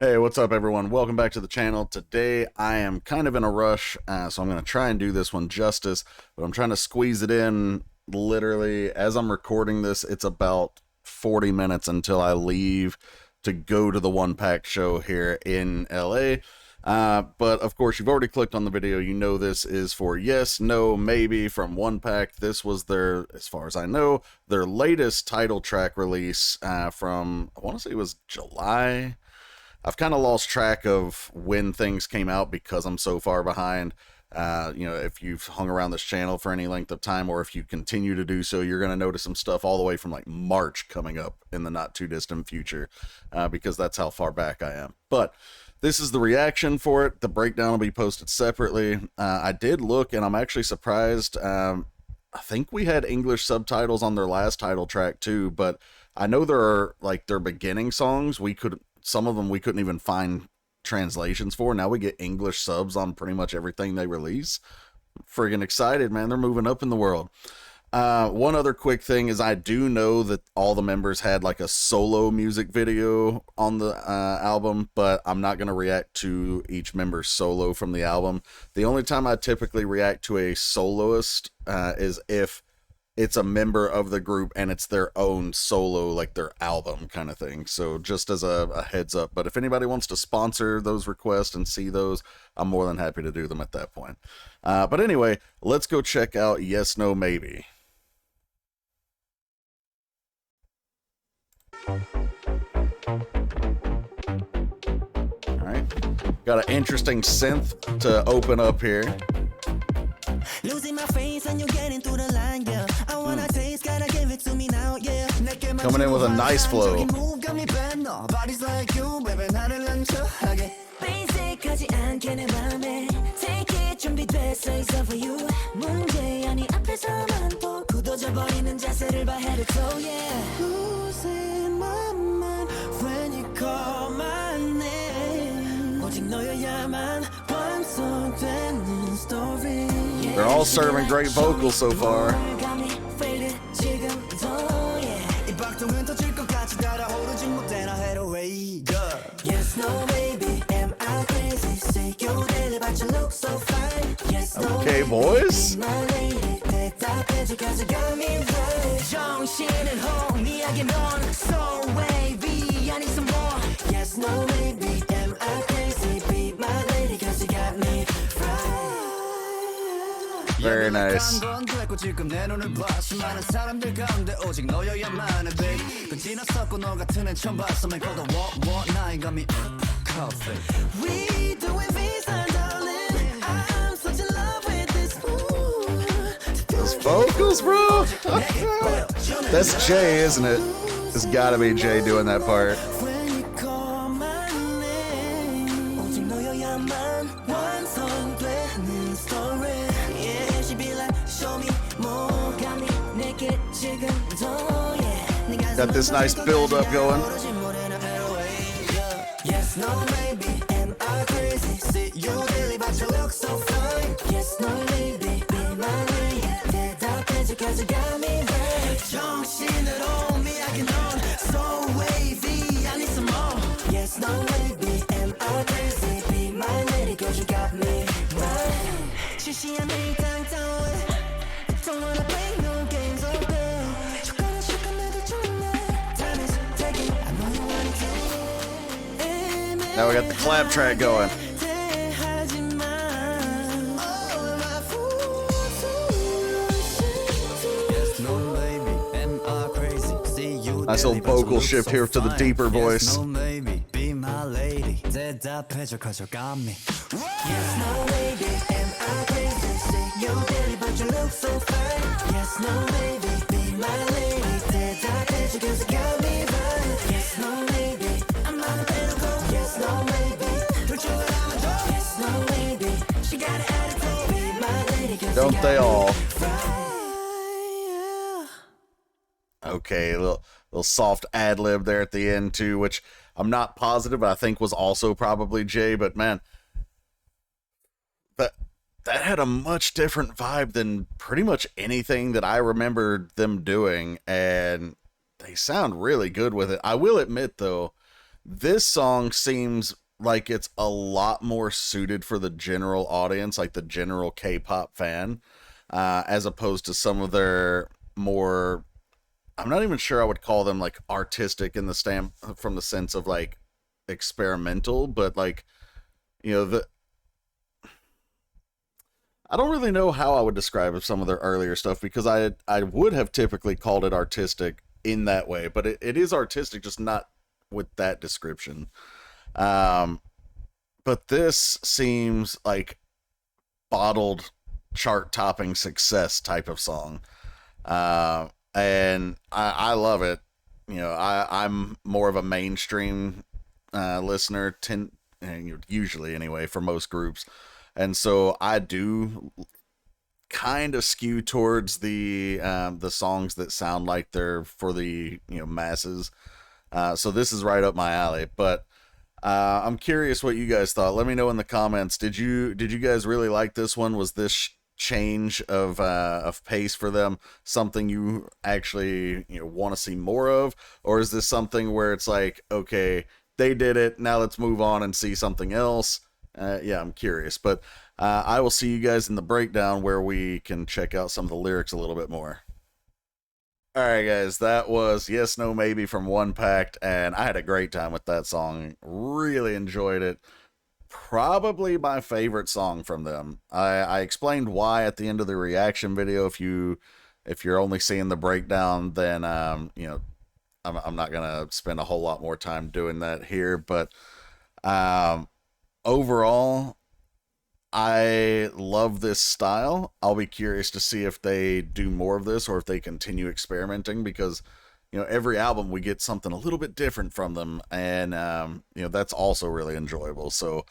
Hey, what's up everyone? Welcome back to the channel. Today I am kind of in a rush, so I'm going to try and do this one justice, but I'm trying to squeeze it in literally as I'm recording this. It's about 40 minutes until I leave to go to the One Pact show here in LA. But of course, you've already clicked on the video. You know this is for Yes, No, Maybe from One Pact. This was their, as far as I know, their latest title track release from, I want to say it was July. I've kind of lost track of when things came out because I'm so far behind. If you've hung around this channel for any length of time, or if you continue to do so, you're going to notice some stuff all the way from like March coming up in the not too distant future, because that's how far back I am. But this is the reaction for it. The breakdown will be posted separately. I did look, and I'm actually surprised. I think we had English subtitles on their last title track too, but I know there are like their beginning songs. Some of them we couldn't even find translations for. Now we get English subs on pretty much everything they release. Friggin' excited, man. They're moving up in the world. One other quick thing is I do know that all the members had like a solo music video on the album, but I'm not going to react to each member's solo from the album. The only time I typically react to a soloist is if it's a member of the group and it's their own solo, like their album kind of thing. So just as a heads up. But if anybody wants to sponsor those requests and see those, I'm more than happy to do them at that point. But anyway, let's go check out Yes, No, Maybe. Alright, got an interesting synth to open up here. Losing my face and you get into the line, yeah. I wanna taste, gotta give it to me now, yeah. Coming in with a nice flow. Losing my mind when you call my name. 오직 너여야만 완성되는 story. They're all serving great vocals so far. Okay, boys. Very nice. Those vocals, bro. That's Jay, isn't it? It's gotta be Jay doing that part. Got this nice build up going. Yes, no, maybe, am I crazy? See you daily, but you look so fine. Yes, no, maybe, be my lady. 대답해줘, cause you got me right. 정신을 on me, I can on. So wavy, I need some more. Yes, no, maybe, am I crazy? Be my lady, cause you got me right. 시시한 이 땅따위. Don't wanna play no games, oh girl. Now we got the clap track going. Nice little vocal shift here to the deeper voice. Don't they all? Okay, a little soft ad-lib there at the end too, which I'm not positive, but I think was also probably Jay, but man, that had a much different vibe than pretty much anything that I remembered them doing, and they sound really good with it. I will admit though, This song seems like it's a lot more suited for the general audience, like the general K-pop fan, as opposed to some of their more. I'm not even sure I would call them like artistic in the stamp from the sense of like experimental, but like the I don't really know how I would describe some of their earlier stuff because I would have typically called it artistic in that way, but it is artistic, just not with that description. Um, but this seems like bottled chart topping success type of song. And I love it. I'm more of a mainstream listener, usually anyway, for most groups. And so I do kind of skew towards the songs that sound like they're for the masses. So this is right up my alley. But I'm curious what you guys thought. Let me know in the comments. Did you guys really like this one? Was this change of pace for them something you actually want to see more of, or is this something where it's like, okay, they did it, now let's move on and see something else? Yeah, I'm curious, but I will see you guys in the breakdown where we can check out some of the lyrics a little bit more. All right, guys, that was Yes, No, Maybe from One Pact, and I had a great time with that song. Really enjoyed it. Probably my favorite song from them. I explained why at the end of the reaction video. If you're only seeing the breakdown, then I'm not gonna spend a whole lot more time doing that here. But um, overall, I love this style. I'll be curious to see if they do more of this or if they continue experimenting because every album we get something a little bit different from them, and that's also really enjoyable. So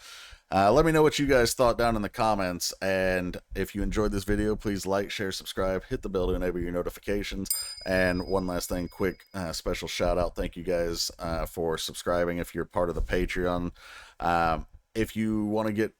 let me know what you guys thought down in the comments, and if you enjoyed this video, please like, share, subscribe, hit the bell to enable your notifications. And one last thing, quick special shout out, thank you guys for subscribing if you're part of the Patreon. If you want to get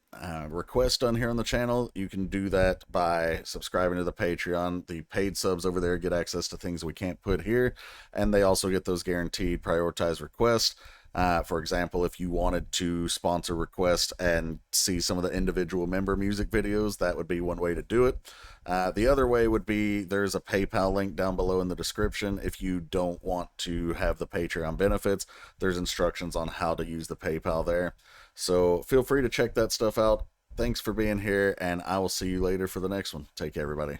requests done here on the channel, you can do that by subscribing to the Patreon. The paid subs over there get access to things we can't put here, and they also get those guaranteed prioritized requests. For example, if you wanted to sponsor requests and see some of the individual member music videos, that would be one way to do it. The other way would be there's a PayPal link down below in the description. If you don't want to have the Patreon benefits, there's instructions on how to use the PayPal there. So feel free to check that stuff out. Thanks for being here, and I will see you later for the next one. Take care, everybody.